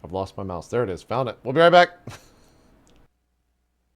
I've lost my mouse. There it is. Found it. We'll be right back.